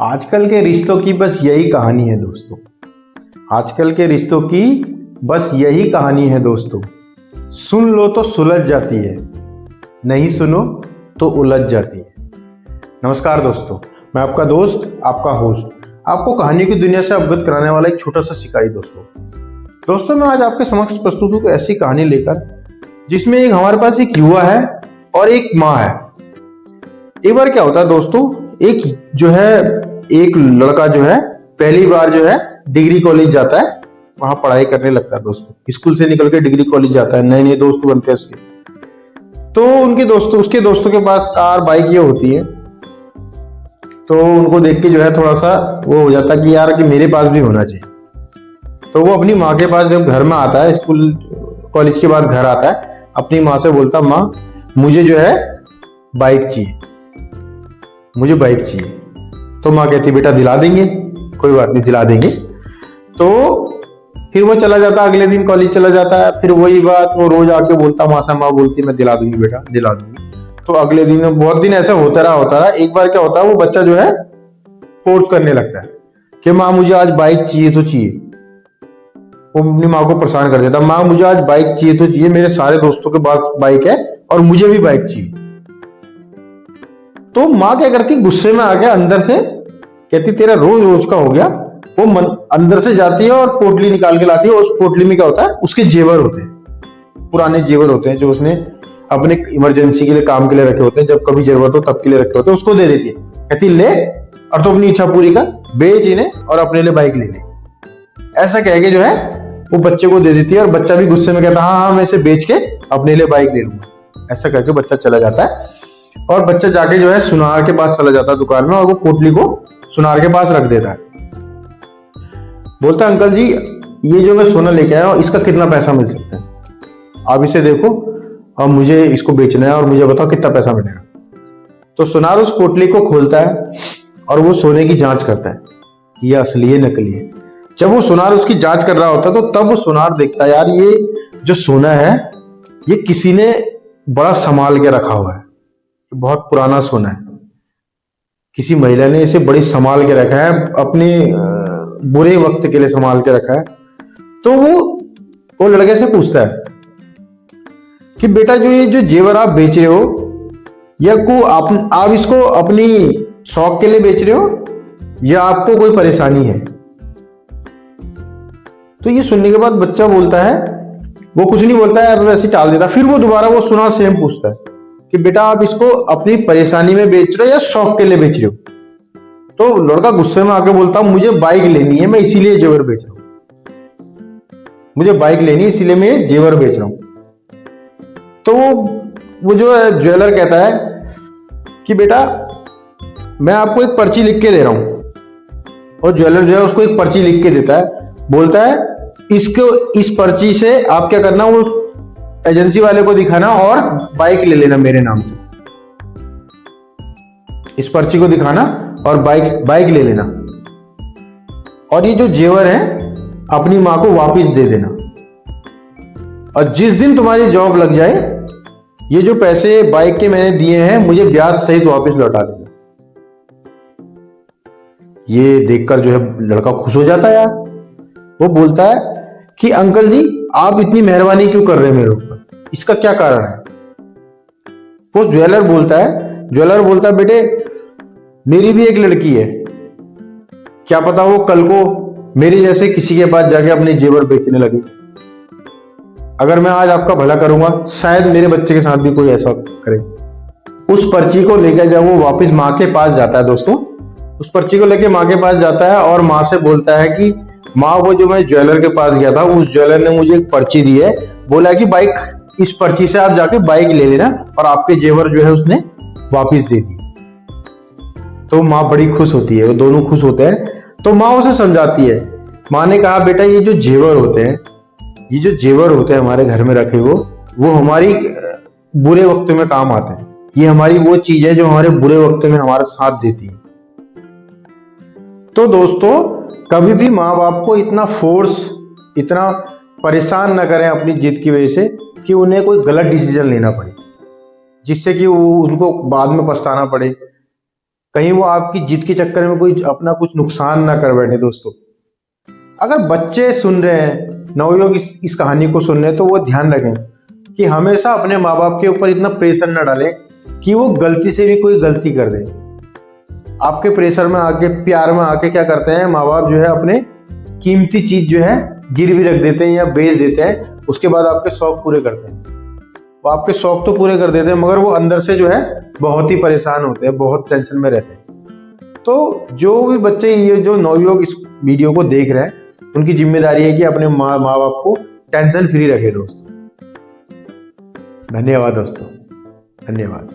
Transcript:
आजकल के रिश्तों की बस यही कहानी है दोस्तों। आजकल के रिश्तों की बस यही कहानी है दोस्तों। सुन लो तो सुलझ जाती है, नहीं सुनो तो उलझ जाती है। नमस्कार दोस्तों, मैं आपका दोस्त, आपका होस्ट, आपको कहानी की दुनिया से अवगत कराने वाला एक छोटा सा शिकारी दोस्तों मैं आज आपके समक्ष प्रस्तुत हूँ ऐसी कहानी लेकर जिसमें हमारे पास एक युवा है और एक माँ है। एक बार क्या होता है दोस्तों, एक लड़का जो है पहली बार जो है डिग्री कॉलेज जाता है, वहां पढ़ाई करने लगता है दोस्तों। स्कूल से निकल के डिग्री कॉलेज जाता है, नए नए दोस्त बनते हैं उसके। तो उसके दोस्तों के पास कार बाइक ये होती है, तो उनको देख के जो है थोड़ा सा वो हो जाता है कि यार कि मेरे पास भी होना चाहिए। तो वो अपनी माँ के पास जब घर में आता है, स्कूल कॉलेज के बाद घर आता है, अपनी माँ से बोलता, माँ मुझे जो है बाइक चाहिए, मुझे बाइक चाहिए। तो माँ कहती, बेटा दिला देंगे, कोई बात नहीं दिला देंगे। तो फिर वो चला जाता, अगले दिन कॉलेज चला जाता है। फिर वही बात वो रोज आके बोलता माँ से, माँ बोलती मैं दिला दूंगी बेटा, दिला दूंगी। तो अगले दिन बहुत दिन ऐसा होता रहा। एक बार क्या होता है, वो बच्चा जो है फोर्स करने लगता है कि माँ मुझे आज बाइक चाहिए तो चाहिए। वो अपनी माँ को परेशान कर देता, माँ मुझे आज बाइक चाहिए तो चाहिए, मेरे सारे दोस्तों के पास बाइक है और मुझे भी बाइक चाहिए। तो माँ क्या करती, गुस्से में आके अंदर से कहती तेरा रोज रोज का हो गया। वो अंदर से जाती है और पोटली निकाल के लाती है। उस पोटली में क्या होता है, उसके जेवर होते हैं, पुराने जेवर होते हैं जो उसने अपने इमरजेंसी के लिए काम के लिए रखे होते हैं, जब कभी जरूरत हो तब के लिए रखे होते हैं। उसको दे देती है, कहती ले और तो अपनी इच्छा पूरी कर, बेच इन्हें और अपने लिए बाइक ले ले। ऐसा कह के जो है वो बच्चे को दे देती है, और बच्चा भी गुस्से में कहता हाँ मैं इसे बेच के अपने लिए बाइक ले लूंगा। ऐसा करके बच्चा चला जाता है, और बच्चा जाके जो है सुनार के पास चला जाता है दुकान में, और वो पोटली को सुनार के पास रख देता है। बोलता है अंकल जी ये जो मैं सोना लेके आया हूं इसका कितना पैसा मिल सकता है, आप इसे देखो और मुझे इसको बेचना है और मुझे बताओ कितना पैसा मिलेगा। तो सुनार उस पोटली को खोलता है और वो सोने की जांच करता है कि ये असली है नकली है। जब वो सुनार उसकी जांच कर रहा होता है, तो तब वो सुनार देखता है यार ये जो सोना है ये किसी ने बड़ा संभाल के रखा हुआ है, बहुत पुराना सोना है, किसी महिला ने इसे बड़ी संभाल के रखा है, अपने बुरे वक्त के लिए संभाल के रखा है। तो वो लड़के से पूछता है कि बेटा ये जो जेवर आप बेच रहे हो, या आप इसको अपनी शौक के लिए बेच रहे हो या आपको कोई परेशानी है। तो ये सुनने के बाद बच्चा बोलता है, वो कुछ नहीं बोलता है, वैसे टाल देता। फिर वो दोबारा वो सुनार सेम पूछता है कि बेटा आप इसको अपनी परेशानी में बेच रहे हो या शौक के लिए बेच रहे हो। तो लड़का गुस्से में आके बोलता, मुझे बाइक लेनी है, मैं इसीलिए जेवर बेच रहा हूं, मुझे बाइक लेनी है इसीलिए मैं जेवर बेच रहा हूं। तो वो जो है ज्वेलर कहता है कि बेटा मैं आपको एक पर्ची लिख के दे रहा हूं। और ज्वेलर जो है उसको एक पर्ची लिख के देता है, बोलता है इस पर्ची से आप क्या करना, वो एजेंसी वाले को दिखाना और बाइक ले लेना मेरे नाम से। इस पर्ची को दिखाना और बाइक ले लेना, और ये जो जेवर है अपनी मां को वापस दे देना। और जिस दिन तुम्हारी जॉब लग जाए, ये जो पैसे बाइक के मैंने दिए हैं मुझे ब्याज सहित वापस लौटा देना। ये देखकर जो है लड़का खुश हो जाता है यार। वो बोलता है कि अंकल जी आप इतनी मेहरबानी क्यों कर रहे हैं मेरे ऊपर, इसका क्या कारण है। वो ज्वेलर बोलता है बेटे मेरी भी एक लड़की है, क्या पता वो कल को मेरे जैसे किसी के पास जाके अपने जेवर बेचने लगे। अगर मैं आज आपका भला करूंगा, शायद मेरे बच्चे के साथ भी कोई ऐसा करे। उस पर्ची को लेकर जब वो वापस माँ के पास जाता है दोस्तों, उस पर्ची को लेकर माँ के पास जाता है और माँ से बोलता है कि माँ वो जो मैं ज्वेलर के पास गया था, उस ज्वेलर ने मुझे एक पर्ची दी है, बोला कि बाइक इस पर्ची से आप जाके बाइक ले लेना, और आपके जेवर जो है उसने वापस दे दी। तो माँ बड़ी खुश होती है, वो दोनों खुश होते हैं। तो माँ उसे समझाती है, माँ ने कहा बेटा ये जो जेवर होते हैं हमारे घर में रखे वो हमारी बुरे वक्त में काम आते हैं। ये हमारी वो चीज है जो हमारे बुरे वक्त में हमारा साथ देती है। तो दोस्तों कभी भी माँ बाप को इतना परेशान ना करें अपनी जिद की वजह से कि उन्हें कोई गलत डिसीजन लेना पड़े, जिससे कि उनको बाद में पछताना पड़े। कहीं वो आपकी जिद के चक्कर में कोई अपना कुछ नुकसान ना कर बैठे। दोस्तों, अगर बच्चे सुन रहे हैं, नवयुवक इस कहानी को सुन रहे हैं, तो वो ध्यान रखें कि हमेशा अपने माँ बाप के ऊपर इतना प्रेशर न डालें कि वो गलती से भी कोई गलती कर दे। आपके प्रेशर में आके, प्यार में आके क्या करते हैं माँ बाप जो है, अपने कीमती चीज जो है गिर भी रख देते हैं या बेच देते हैं। उसके बाद आपके शौक पूरे करते हैं। वो आपके शौक तो पूरे कर देते हैं, मगर वो अंदर से जो है बहुत ही परेशान होते हैं, बहुत टेंशन में रहते हैं। तो जो भी बच्चे, ये जो नवयुवक इस वीडियो को देख रहे हैं, उनकी जिम्मेदारी है कि अपने माँ बाप को टेंशन फ्री रखे। दोस्तों, धन्यवाद। दोस्तों, धन्यवाद।